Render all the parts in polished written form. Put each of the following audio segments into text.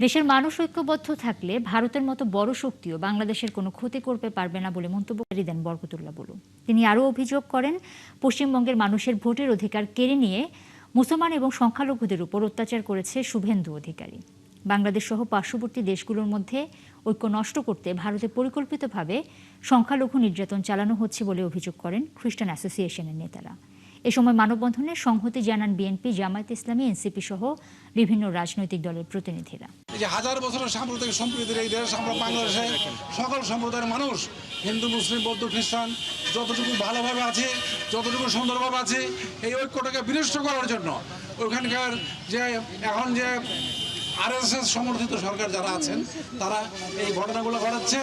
দেশের মানুষ ঐক্যবদ্ধ থাকলে ভারতের মতো বড় শক্তিও বাংলাদেশের কোনো ক্ষতি করতে পারবে না বলে মন্তব্য দেন বরকতুল্লাহ বুলু। তিনি আরও অভিযোগ করেন, পশ্চিমবঙ্গের মানুষের ভোটের অধিকার কেড়ে নিয়ে মুসলমান এবং সংখ্যালঘুদের উপর অত্যাচার করেছে শুভেন্দু অধিকারী। বাংলাদেশ সহ পার্শ্ববর্তী দেশগুলোর মধ্যে ঐক্য নষ্ট করতে ভারতে পরিকল্পিতভাবে সংখ্যালঘু নির্যাতন চালানো হচ্ছে বলে অভিযোগ করেন খ্রিস্টান অ্যাসোসিয়েশনের নেতারা। এ সময় মানববন্ধনে সংহতি জানান বিএনপি, জামায়াত ইসলামী, এনসিপি সহ বিভিন্ন রাজনৈতিক দলের প্রতিনিধিরা। এই যে হাজার বছরের সাম্প্রদায়িক সম্প্রীতির এই দেশ, আমরা বাংলাদেশে সকল সম্প্রদায়ের মানুষ, হিন্দু, মুসলিম, বৌদ্ধ, খ্রিস্টান যতটুকু ভালোভাবে আছে, যতটুকু সুন্দরভাবে আছে, এই ঐক্যটাকে বিনষ্ট করার জন্য ওখানকার যে এখন যে আরএসএস সমর্থিত সরকার যারা আছেন তারা এই ঘটনাগুলো ঘটাচ্ছে।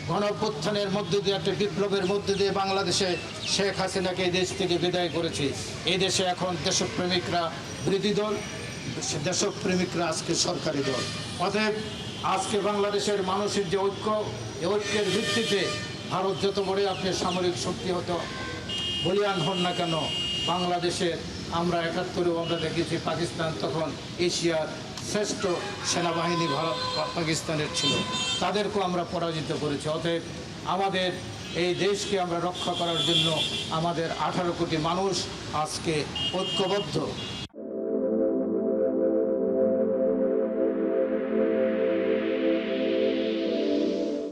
গণঅভ্যুত্থানের মধ্য দিয়ে, একটা বিপ্লবের মধ্য দিয়ে বাংলাদেশে শেখ হাসিনাকে এই দেশ থেকে বিদায় করেছে। এই দেশে এখন দেশপ্রেমিকরা বিরোধী দল, দেশপ্রেমিকরা আজকে সরকারি দল। অতএব আজকে বাংলাদেশের মানুষের যে ঐক্য, এই ঐক্যের ভিত্তিতে ভারত যত বড় আপনি সামরিক শক্তি হতো বলিয়ান হন না কেন, বাংলাদেশের আমরা ৭১-এও আমরা দেখেছি পাকিস্তান তখন এশিয়ার শ্রেষ্ঠ সেনাবাহিনী ভারত পাকিস্তানের ছিল, তাদেরকেও আমরা পরাজিত করেছি। অতএব আমাদের এই দেশকে আমরা রক্ষা করার জন্য আমাদের ১৮ কোটি মানুষ আজকে ঐক্যবদ্ধ।